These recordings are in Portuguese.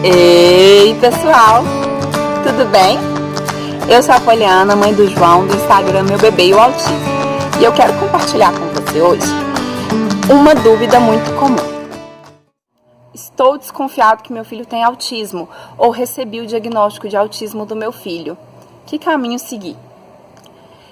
Ei, pessoal, tudo bem? Eu sou a Poliana, mãe do João, do Instagram Meu Bebê e o Autismo. E eu quero compartilhar com você hoje uma dúvida muito comum. Estou desconfiado que meu filho tem autismo ou recebi o diagnóstico de autismo do meu filho. Que caminho seguir?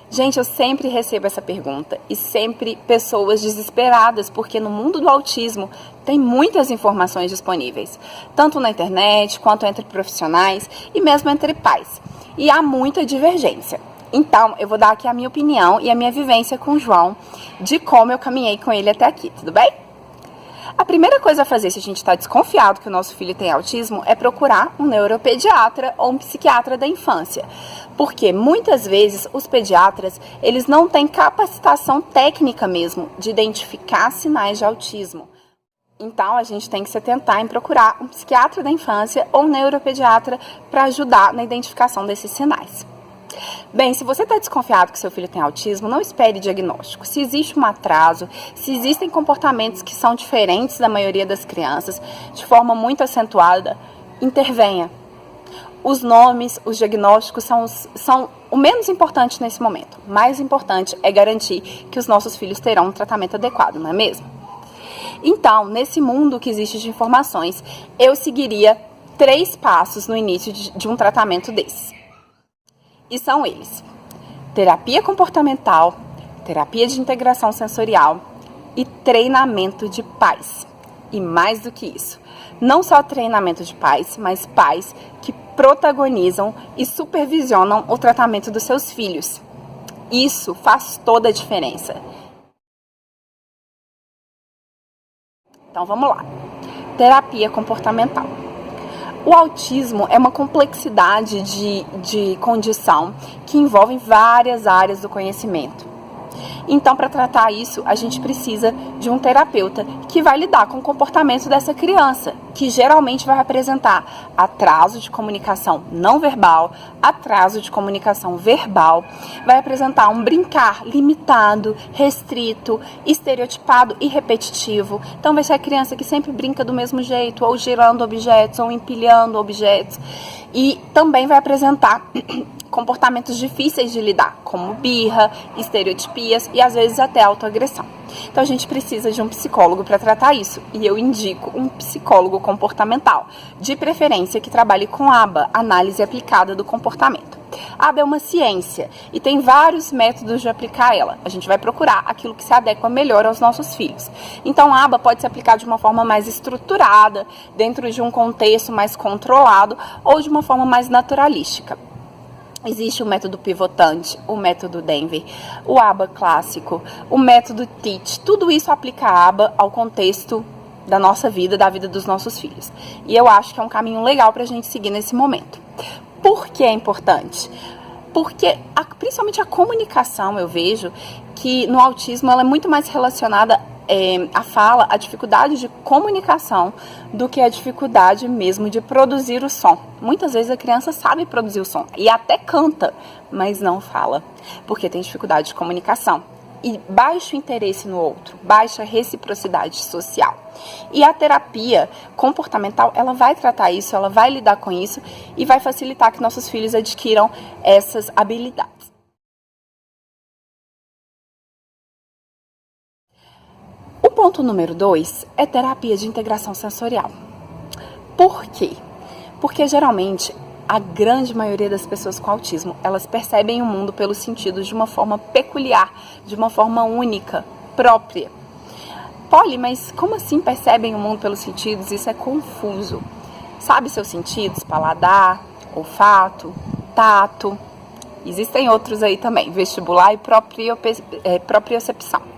Gente, eu sempre recebo essa pergunta e sempre pessoas desesperadas, porque no mundo do autismo tem muitas informações disponíveis, tanto na internet quanto entre profissionais e mesmo entre pais. E há muita divergência. Então, eu vou dar aqui a minha opinião e a minha vivência com o João, de como eu caminhei com ele até aqui, tudo bem? A primeira coisa a fazer se a gente está desconfiado que o nosso filho tem autismo é procurar um neuropediatra ou um psiquiatra da infância. Porque muitas vezes os pediatras, eles não têm capacitação técnica mesmo de identificar sinais de autismo. Então a gente tem que se atentar em procurar um psiquiatra da infância ou um neuropediatra para ajudar na identificação desses sinais. Bem, se você está desconfiado que seu filho tem autismo, não espere diagnóstico. Se existe um atraso, se existem comportamentos que são diferentes da maioria das crianças, de forma muito acentuada, intervenha. Os nomes, os diagnósticos são o menos importante nesse momento. O mais importante é garantir que os nossos filhos terão um tratamento adequado, não é mesmo? Então, nesse mundo que existe de informações, eu seguiria 3 passos no início de um tratamento desse. E são eles: terapia comportamental, terapia de integração sensorial e treinamento de pais. E mais do que isso, não só treinamento de pais, mas pais que protagonizam e supervisionam o tratamento dos seus filhos. Isso faz toda a diferença. Então vamos lá. Terapia comportamental. O autismo é uma complexidade de condição que envolve várias áreas do conhecimento. Então, para tratar isso, a gente precisa de um terapeuta que vai lidar com o comportamento dessa criança, que geralmente vai apresentar atraso de comunicação não verbal, atraso de comunicação verbal, vai apresentar um brincar limitado, restrito, estereotipado e repetitivo. Então, vai ser a criança que sempre brinca do mesmo jeito, ou girando objetos, ou empilhando objetos. E também vai apresentar comportamentos difíceis de lidar, como birra, estereotipias e às vezes até autoagressão. Então a gente precisa de um psicólogo para tratar isso, e eu indico um psicólogo comportamental, de preferência que trabalhe com ABA, análise aplicada do comportamento. A ABA é uma ciência e tem vários métodos de aplicar ela. A gente vai procurar aquilo que se adequa melhor aos nossos filhos. Então a ABA pode ser aplicada de uma forma mais estruturada, dentro de um contexto mais controlado, ou de uma forma mais naturalística. Existe o método pivotante, o método Denver, o ABA clássico, o método TEACH. Tudo isso aplica a ABA ao contexto da nossa vida, da vida dos nossos filhos. E eu acho que é um caminho legal para a gente seguir nesse momento. Por que é importante? Porque, principalmente a comunicação, eu vejo que no autismo ela é muito mais relacionada a fala, a dificuldade de comunicação, do que a dificuldade mesmo de produzir o som. Muitas vezes a criança sabe produzir o som e até canta, mas não fala, porque tem dificuldade de comunicação e baixo interesse no outro, baixa reciprocidade social. E a terapia comportamental, ela vai tratar isso, ela vai lidar com isso e vai facilitar que nossos filhos adquiram essas habilidades. O ponto número 2 é terapia de integração sensorial. Por quê? Porque geralmente a grande maioria das pessoas com autismo, elas percebem o mundo pelos sentidos de uma forma peculiar, de uma forma única, própria. Poli, mas como assim percebem o mundo pelos sentidos? Isso é confuso. Sabe seus sentidos? Paladar, olfato, tato. Existem outros aí também, vestibular e propriocepção.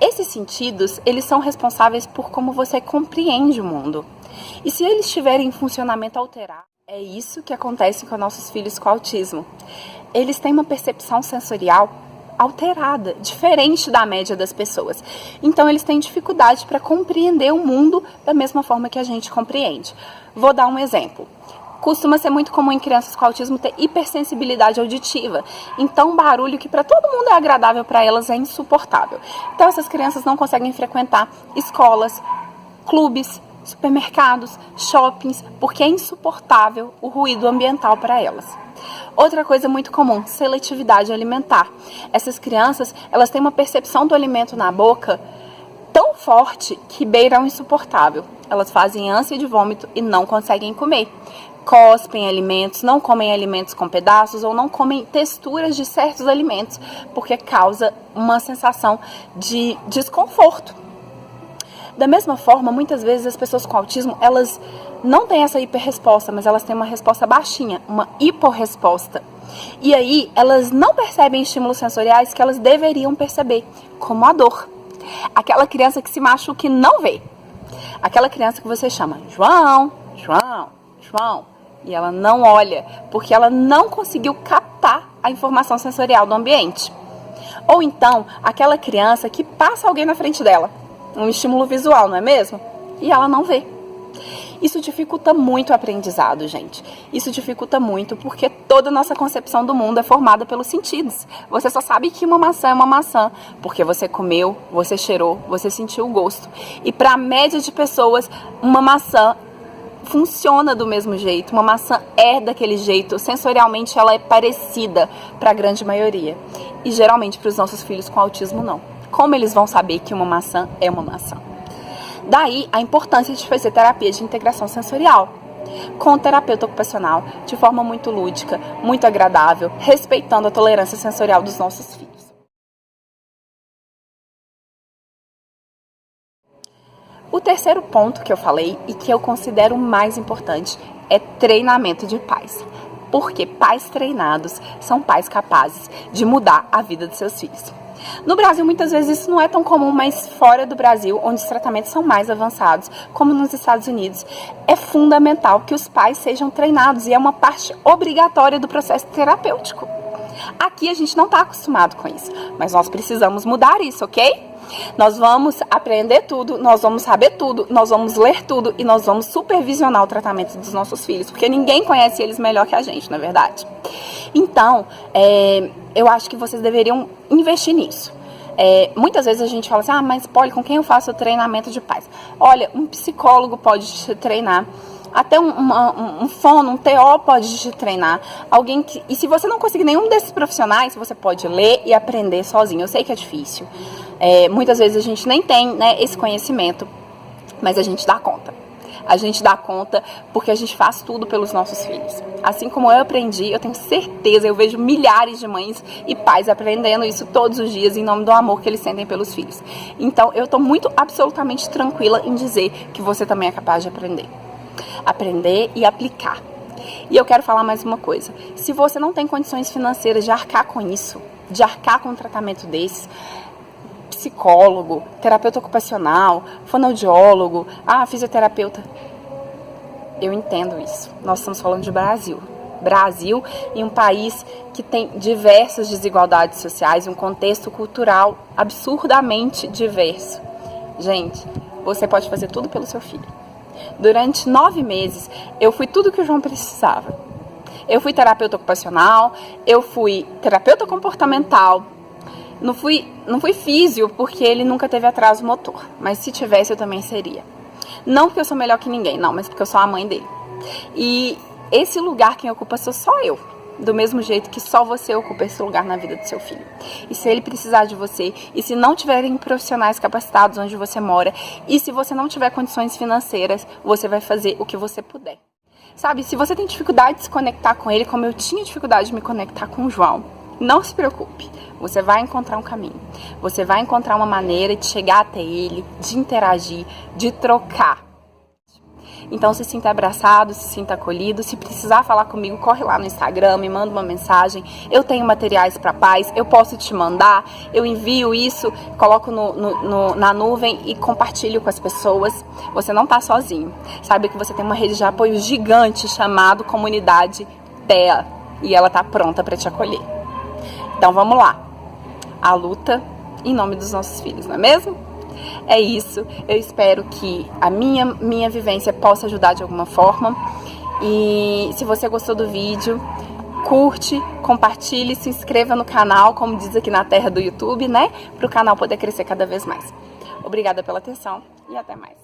Esses sentidos, eles são responsáveis por como você compreende o mundo. E se eles estiverem em funcionamento alterado, é isso que acontece com nossos filhos com autismo. Eles têm uma percepção sensorial alterada, diferente da média das pessoas. Então, eles têm dificuldade para compreender o mundo da mesma forma que a gente compreende. Vou dar um exemplo. Costuma ser muito comum em crianças com autismo ter hipersensibilidade auditiva. Então, um barulho que para todo mundo é agradável, para elas é insuportável. Então, essas crianças não conseguem frequentar escolas, clubes, supermercados, shoppings, porque é insuportável o ruído ambiental para elas. Outra coisa muito comum, seletividade alimentar. Essas crianças, elas têm uma percepção do alimento na boca tão forte que beira o insuportável. Elas fazem ânsia de vômito e não conseguem comer. Cospem alimentos, não comem alimentos com pedaços ou não comem texturas de certos alimentos, porque causa uma sensação de desconforto. Da mesma forma, muitas vezes as pessoas com autismo, elas não têm essa hiperresposta, mas elas têm uma resposta baixinha, uma hiporresposta. E aí, elas não percebem estímulos sensoriais que elas deveriam perceber, como a dor. Aquela criança que se machuca e não vê. Aquela criança que você chama João, João, João, e ela não olha, porque ela não conseguiu captar a informação sensorial do ambiente. Ou então, aquela criança que passa alguém na frente dela, um estímulo visual, não é mesmo? E ela não vê. Isso dificulta muito o aprendizado, gente. Isso dificulta muito porque toda a nossa concepção do mundo é formada pelos sentidos. Você só sabe que uma maçã é uma maçã porque você comeu, você cheirou, você sentiu o gosto. E para a média de pessoas, uma maçã funciona do mesmo jeito, uma maçã é daquele jeito, sensorialmente ela é parecida para a grande maioria. E geralmente para os nossos filhos com autismo não. Como eles vão saber que uma maçã é uma maçã? Daí a importância de fazer terapia de integração sensorial com o terapeuta ocupacional de forma muito lúdica, muito agradável, respeitando a tolerância sensorial dos nossos filhos. O terceiro ponto que eu falei e que eu considero mais importante é treinamento de pais. Porque pais treinados são pais capazes de mudar a vida de seus filhos. No Brasil, muitas vezes isso não é tão comum, mas fora do Brasil, onde os tratamentos são mais avançados, como nos Estados Unidos, é fundamental que os pais sejam treinados e é uma parte obrigatória do processo terapêutico. Aqui a gente não está acostumado com isso, mas nós precisamos mudar isso, ok? Nós vamos aprender tudo, nós vamos saber tudo, nós vamos ler tudo e nós vamos supervisionar o tratamento dos nossos filhos, porque ninguém conhece eles melhor que a gente, não é verdade? Então, eu acho que vocês deveriam investir nisso. Muitas vezes a gente fala assim, mas Polly, com quem eu faço o treinamento de pais? Olha, um psicólogo pode te treinar. Até um fono, um TO pode te treinar. E se você não conseguir nenhum desses profissionais, você pode ler e aprender sozinho. Eu sei que é difícil. Muitas vezes a gente nem tem, né, esse conhecimento, mas a gente dá conta. A gente dá conta porque a gente faz tudo pelos nossos filhos. Assim como eu aprendi, eu tenho certeza, eu vejo milhares de mães e pais aprendendo isso todos os dias em nome do amor que eles sentem pelos filhos. Então, eu tô muito absolutamente tranquila em dizer que você também é capaz de aprender. Aprender e aplicar. E eu quero falar mais uma coisa. Se você não tem condições financeiras de arcar com isso, de arcar com um tratamento desses, psicólogo, terapeuta ocupacional, fonoaudiólogo, fisioterapeuta, eu entendo isso. Nós estamos falando de Brasil. Brasil em um país que tem diversas desigualdades sociais, um contexto cultural absurdamente diverso. Gente, você pode fazer tudo pelo seu filho. Durante 9 meses, eu fui tudo que o João precisava. Eu fui terapeuta ocupacional, eu fui terapeuta comportamental, não fui físio, porque ele nunca teve atraso motor, mas se tivesse eu também seria. Não porque eu sou melhor que ninguém, não, mas porque eu sou a mãe dele. E esse lugar quem ocupa sou só eu. Do mesmo jeito que só você ocupa esse lugar na vida do seu filho. E se ele precisar de você, e se não tiverem profissionais capacitados onde você mora, e se você não tiver condições financeiras, você vai fazer o que você puder. Sabe, se você tem dificuldade de se conectar com ele, como eu tinha dificuldade de me conectar com o João, não se preocupe. Você vai encontrar um caminho. Você vai encontrar uma maneira de chegar até ele, de interagir, de trocar. Então se sinta abraçado, se sinta acolhido. Se precisar falar comigo, corre lá no Instagram, me manda uma mensagem. Eu tenho materiais para pais, eu posso te mandar. Eu envio isso, coloco na nuvem e compartilho com as pessoas. Você não tá sozinho. Sabe que você tem uma rede de apoio gigante chamada Comunidade TEA. E ela tá pronta para te acolher. Então vamos lá. A luta em nome dos nossos filhos, não é mesmo? É isso, eu espero que a minha vivência possa ajudar de alguma forma. E se você gostou do vídeo, curte, compartilhe, se inscreva no canal, como diz aqui na terra do YouTube, né? Para o canal poder crescer cada vez mais. Obrigada pela atenção e até mais.